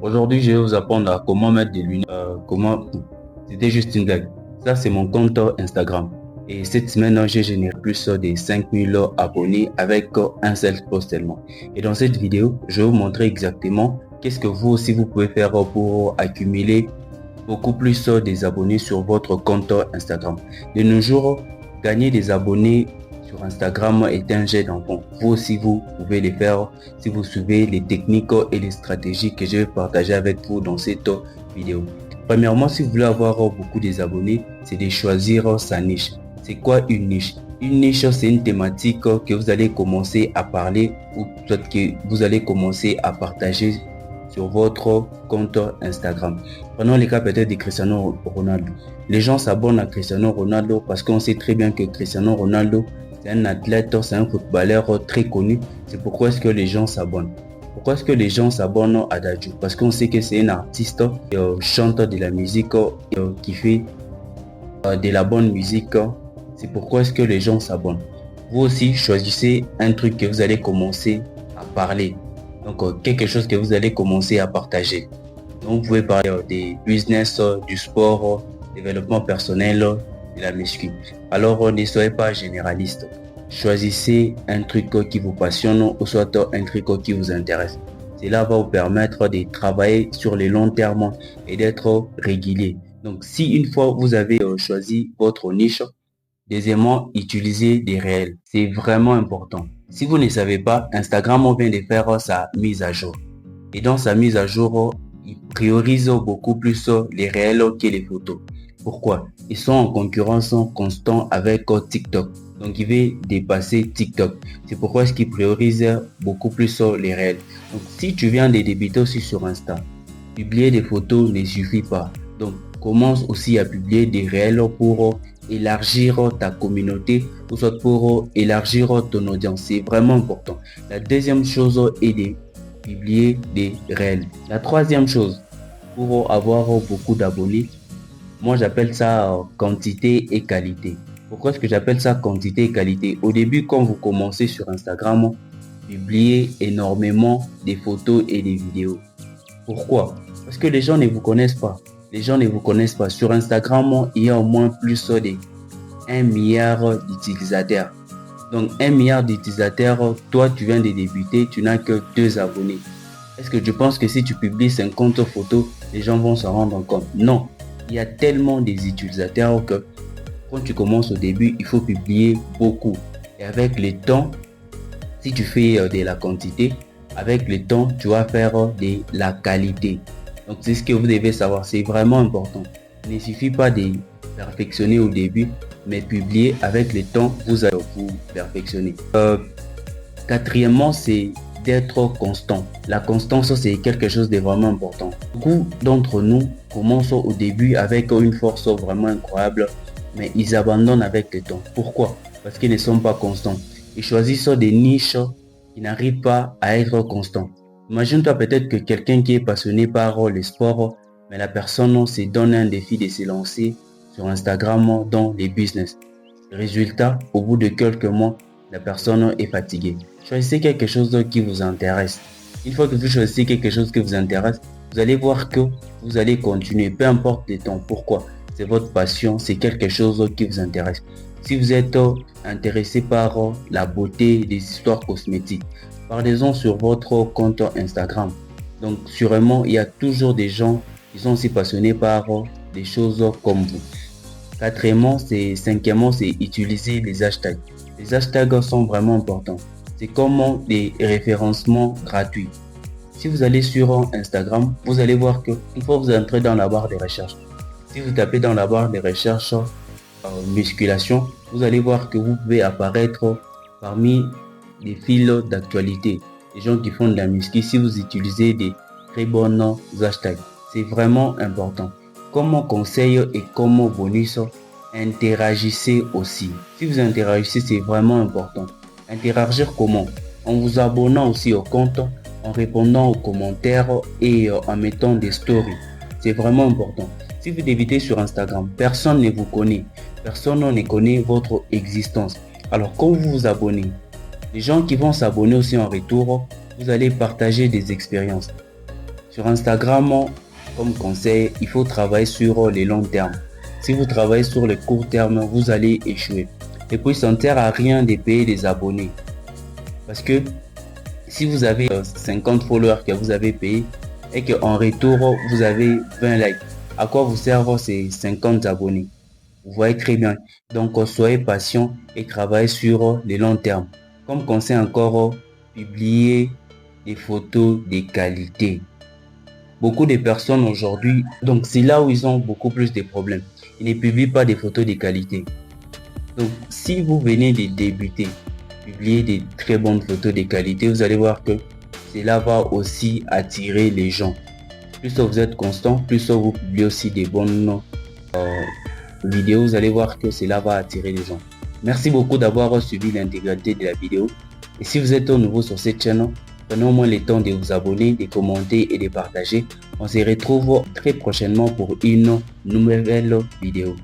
Aujourd'hui, je vais vous apprendre à comment mettre des lunettes. C'était juste une blague. Ça, c'est mon compte Instagram. Et cette semaine, j'ai généré plus de 5000 abonnés avec un seul post seulement. Et dans cette vidéo, je vais vous montrer exactement qu'est-ce que vous aussi vous pouvez faire pour accumuler beaucoup plus des abonnés sur votre compte Instagram. De nos jours, gagner des abonnés sur Instagram est un jet d'enfant. Vous aussi, vous pouvez les faire si vous suivez les techniques et les stratégies que je vais partager avec vous dans cette vidéo. Premièrement, si vous voulez avoir beaucoup d'abonnés, c'est de choisir sa niche. C'est quoi une niche? Une niche, c'est une thématique que vous allez commencer à parler ou peut-être que vous allez commencer à partager sur votre compte Instagram. Prenons le cas peut-être de Cristiano Ronaldo. Les gens s'abonnent à Cristiano Ronaldo parce qu'on sait très bien que Cristiano Ronaldo, c'est un athlète, c'est un footballeur très connu. C'est pourquoi est-ce que les gens s'abonnent. Pourquoi est-ce que les gens s'abonnent à Dadju? Parce qu'on sait que c'est un artiste qui chante de la musique, qui fait de la bonne musique. C'est pourquoi est-ce que les gens s'abonnent. Vous aussi, choisissez un truc que vous allez commencer à parler. Donc, quelque chose que vous allez commencer à partager. Donc, vous pouvez parler des business, du sport, développement personnel, de la muscu. Alors, ne soyez pas généraliste. Choisissez un truc qui vous passionne ou soit un truc qui vous intéresse. Cela va vous permettre de travailler sur le long terme et d'être régulier. Donc, si une fois vous avez choisi votre niche, deuxièmement, utilisez des réels. C'est vraiment important. Si vous ne savez pas, Instagram vient de faire sa mise à jour. Et dans sa mise à jour, il priorise beaucoup plus les réels que les photos. Pourquoi? Ils sont en concurrence constante avec TikTok. Donc, il va dépasser TikTok. C'est pourquoi est-ce qu'il priorise beaucoup plus les réels. Donc, si tu viens de débuter aussi sur Insta, publier des photos ne suffit pas. Donc, commence aussi à publier des réels pour élargir ta communauté ou soit pour élargir ton audience. C'est vraiment important. La deuxième chose est de publier des réels. La troisième chose, pour avoir beaucoup d'abonnés, moi j'appelle ça quantité et qualité. Pourquoi est-ce que j'appelle ça quantité et qualité? Au début, quand vous commencez sur Instagram, publiez énormément des photos et des vidéos. Pourquoi? Parce que les gens ne vous connaissent pas. Les gens ne vous connaissent pas. Sur Instagram, il y a au moins plus de 1 milliard d'utilisateurs. Donc 1 milliard d'utilisateurs, toi tu viens de débuter, tu n'as que 2 abonnés. Est-ce que tu penses que si tu publies 50 photos, les gens vont s'en rendre compte? Non. Il y a tellement des utilisateurs que quand tu commences au début, il faut publier beaucoup. Et avec le temps, si tu fais de la quantité, avec le temps, tu vas faire de la qualité. Donc c'est ce que vous devez savoir, c'est vraiment important. Il ne suffit pas de perfectionner au début, mais publier avec le temps, vous allez vous perfectionner. Quatrièmement, c'est d'être constant. La constance, c'est quelque chose de vraiment important. Beaucoup d'entre nous commencent au début avec une force vraiment incroyable, mais ils abandonnent avec le temps. Pourquoi? Parce qu'ils ne sont pas constants. Ils choisissent des niches qui n'arrivent pas à être constants. Imagine-toi peut-être que quelqu'un qui est passionné par le sport, mais la personne se donne un défi de se lancer sur Instagram dans les business. Résultat, au bout de quelques mois, la personne est fatiguée. Choisissez quelque chose qui vous intéresse. Une fois que vous choisissez quelque chose qui vous intéresse, vous allez voir que vous allez continuer, peu importe le temps. Pourquoi? C'est votre passion, c'est quelque chose qui vous intéresse. Si vous êtes intéressé par la beauté des histoires cosmétiques, parlez-en sur votre compte Instagram. Donc sûrement, il y a toujours des gens qui sont aussi passionnés par des choses comme vous. Cinquièmement, c'est utiliser les hashtags. Les hashtags sont vraiment importants. C'est comme des référencements gratuits. Si vous allez sur Instagram, vous allez voir que une fois que vous entrez dans la barre de recherche, si vous tapez dans la barre de recherche musculation, vous allez voir que vous pouvez apparaître parmi les fils d'actualité. Les gens qui font de la muscu, si vous utilisez des très bons hashtags, c'est vraiment important. Comme conseil et comme bonus, interagissez aussi. Si vous interagissez, c'est vraiment important. Interagir comment? En vous abonnant aussi au compte, en répondant aux commentaires et en mettant des stories. C'est vraiment important. Si vous débutez sur Instagram, personne ne vous connaît. Personne ne connaît votre existence. Alors quand vous vous abonnez, les gens qui vont s'abonner aussi en retour, vous allez partager des expériences. Sur Instagram, comme conseil, il faut travailler sur les longs termes. Si vous travaillez sur le court terme, vous allez échouer. Et puis, ça ne sert à rien de payer des abonnés. Parce que si vous avez 50 followers que vous avez payés et qu'en retour, vous avez 20 likes, à quoi vous servent ces 50 abonnés? Vous voyez très bien. Donc, soyez patient et travaillez sur les longs termes. Comme conseil encore, publier des photos de qualité. Beaucoup de personnes aujourd'hui, donc c'est là où ils ont beaucoup plus de problèmes. Ils ne publient pas des photos de qualité. Donc, si vous venez de débuter, publier des très bonnes photos de qualité, vous allez voir que cela va aussi attirer les gens. Plus vous êtes constant, plus vous publiez aussi des bonnes vidéos, vous allez voir que cela va attirer les gens. Merci beaucoup d'avoir suivi l'intégralité de la vidéo. Et si vous êtes nouveau sur cette chaîne, prenez au moins le temps de vous abonner, de commenter et de partager. On se retrouve très prochainement pour une nouvelle vidéo.